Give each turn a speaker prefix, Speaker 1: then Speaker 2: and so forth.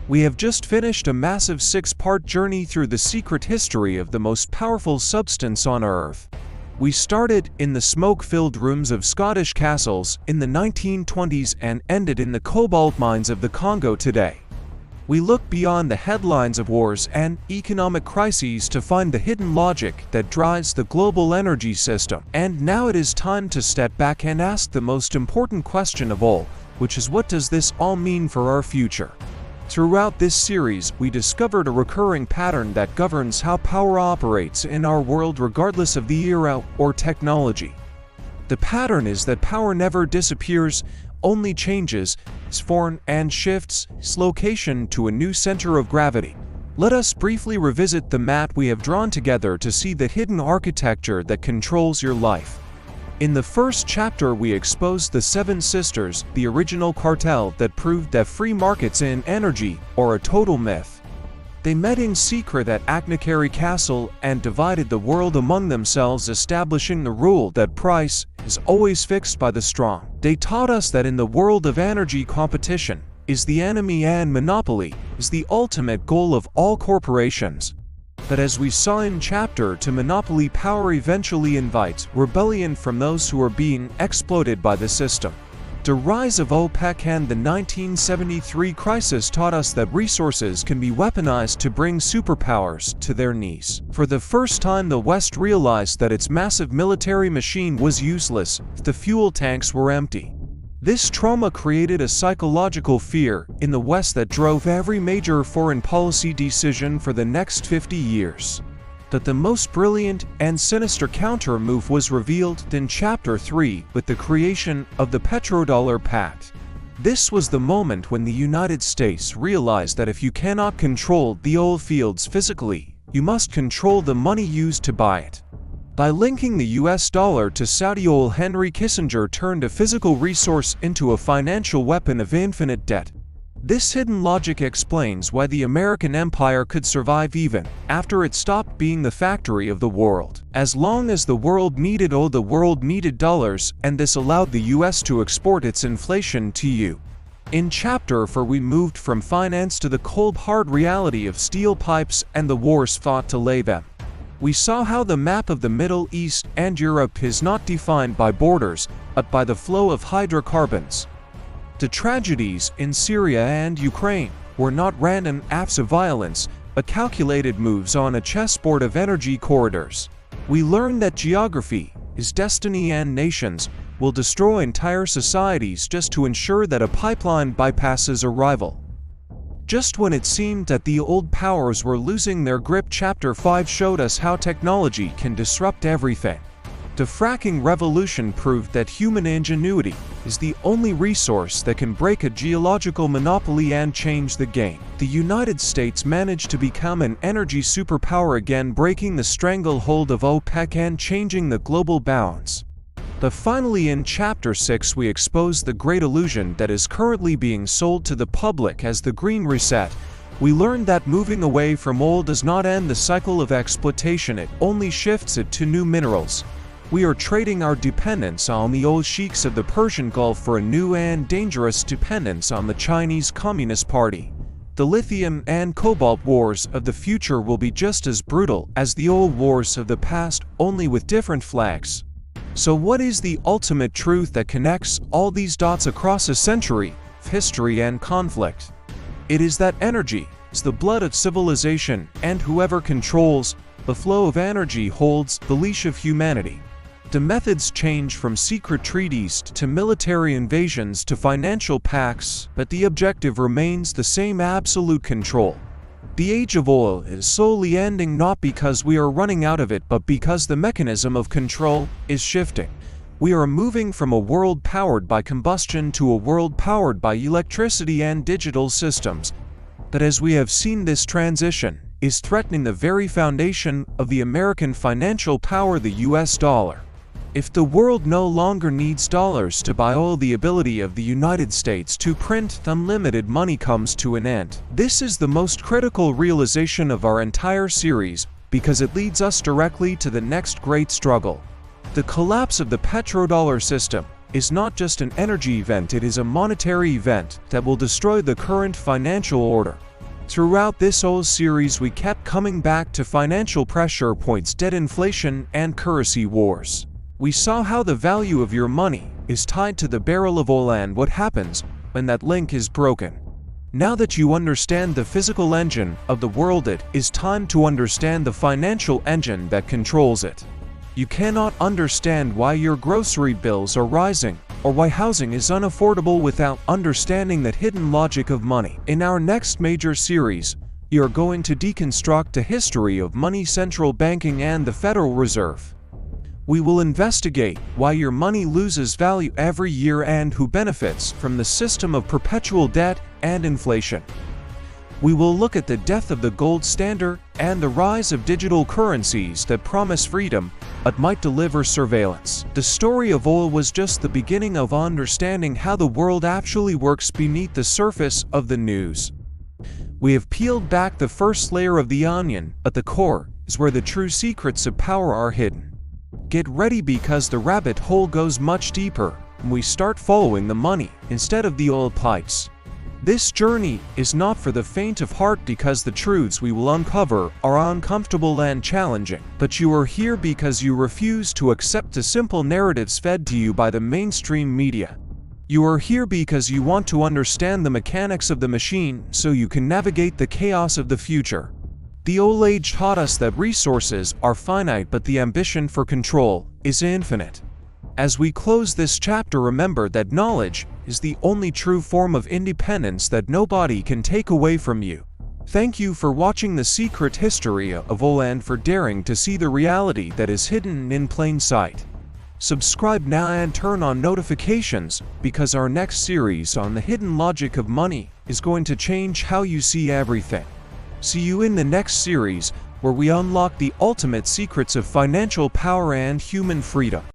Speaker 1: We have just finished a massive 6-part journey through the secret history of the most powerful substance on Earth. We started in the smoke-filled rooms of Scottish castles in the 1920s and ended in the cobalt mines of the Congo today. We look beyond the headlines of wars and economic crises to find the hidden logic that drives the global energy system. And now it is time to step back and ask the most important question of all, which is, what does this all mean for our future? Throughout this series, we discovered a recurring pattern that governs how power operates in our world regardless of the era or technology. The pattern is that power never disappears, only changes its form and shifts its location to a new center of gravity. Let us briefly revisit the map we have drawn together to see the hidden architecture that controls your life. In the first chapter, we exposed the Seven Sisters, the original cartel that proved that free markets in energy are a total myth. They met in secret at Aknakari Castle and divided the world among themselves, establishing the rule that price is always fixed by the strong. They taught us that in the world of energy, competition is the enemy and monopoly is the ultimate goal of all corporations. But as we saw in Chapter 2, monopoly power eventually invites rebellion from those who are being exploited by the system. The rise of OPEC and the 1973 crisis taught us that resources can be weaponized to bring superpowers to their knees. For the first time, the West realized that its massive military machine was useless if the fuel tanks were empty. This trauma created a psychological fear in the West that drove every major foreign policy decision for the next 50 years. But the most brilliant and sinister counter-move was revealed in Chapter 3 with the creation of the Petrodollar Pact. This was the moment when the United States realized that if you cannot control the oil fields physically, you must control the money used to buy it. By linking the US dollar to Saudi oil, Henry Kissinger turned a physical resource into a financial weapon of infinite debt. This hidden logic explains why the American empire could survive even after it stopped being the factory of the world. As long as the world needed oil, the world needed dollars, and this allowed the US to export its inflation to you. In Chapter 4, we moved from finance to the cold hard reality of steel pipes and the wars fought to lay them. We saw how the map of the Middle East and Europe is not defined by borders, but by the flow of hydrocarbons. The tragedies in Syria and Ukraine were not random acts of violence, but calculated moves on a chessboard of energy corridors. We learned that geography is destiny and nations will destroy entire societies just to ensure that a pipeline bypasses a rival. Just when it seemed that the old powers were losing their grip, Chapter 5 showed us how technology can disrupt everything. The fracking revolution proved that human ingenuity is the only resource that can break a geological monopoly and change the game. The United States managed to become an energy superpower again, breaking the stranglehold of OPEC and changing the global balance. But finally, in Chapter 6, we exposed the great illusion that is currently being sold to the public as the Green Reset. We learned that moving away from oil does not end the cycle of exploitation, it only shifts it to new minerals. We are trading our dependence on the oil sheiks of the Persian Gulf for a new and dangerous dependence on the Chinese Communist Party. The lithium and cobalt wars of the future will be just as brutal as the oil wars of the past, only with different flags. So what is the ultimate truth that connects all these dots across a century of history and conflict? It is that energy is the blood of civilization, and whoever controls the flow of energy holds the leash of humanity. The methods change from secret treaties to military invasions to financial pacts, but the objective remains the same: absolute control. The age of oil is slowly ending, not because we are running out of it, but because the mechanism of control is shifting. We are moving from a world powered by combustion to a world powered by electricity and digital systems. But as we have seen, this transition is threatening the very foundation of the American financial power, the US dollar. If the world no longer needs dollars to buy oil, the ability of the United States to print unlimited money comes to an end. This is the most critical realization of our entire series, because it leads us directly to the next great struggle. The collapse of the petrodollar system is not just an energy event, it is a monetary event that will destroy the current financial order. Throughout this whole series we kept coming back to financial pressure points, debt inflation, and currency wars. We saw how the value of your money is tied to the barrel of oil and what happens when that link is broken. Now that you understand the physical engine of the world, it is time to understand the financial engine that controls it. You cannot understand why your grocery bills are rising or why housing is unaffordable without understanding that hidden logic of money. In our next major series, we are going to deconstruct the history of money, central banking, and the Federal Reserve. We will investigate why your money loses value every year and who benefits from the system of perpetual debt and inflation. We will look at the death of the gold standard and the rise of digital currencies that promise freedom but might deliver surveillance. The story of oil was just the beginning of understanding how the world actually works beneath the surface of the news. We have peeled back the first layer of the onion, but the core is where the true secrets of power are hidden. Get ready, because the rabbit hole goes much deeper when we start following the money instead of the oil pipes. This journey is not for the faint of heart, because the truths we will uncover are uncomfortable and challenging. But you are here because you refuse to accept the simple narratives fed to you by the mainstream media. You are here because you want to understand the mechanics of the machine so you can navigate the chaos of the future. The old age taught us that resources are finite, but the ambition for control is infinite. As we close this chapter, remember that knowledge is the only true form of independence that nobody can take away from you. Thank you for watching The Secret History of Oil and for daring to see the reality that is hidden in plain sight. Subscribe now and turn on notifications, because our next series on the hidden logic of money is going to change how you see everything. See you in the next series, where we unlock the ultimate secrets of financial power and human freedom.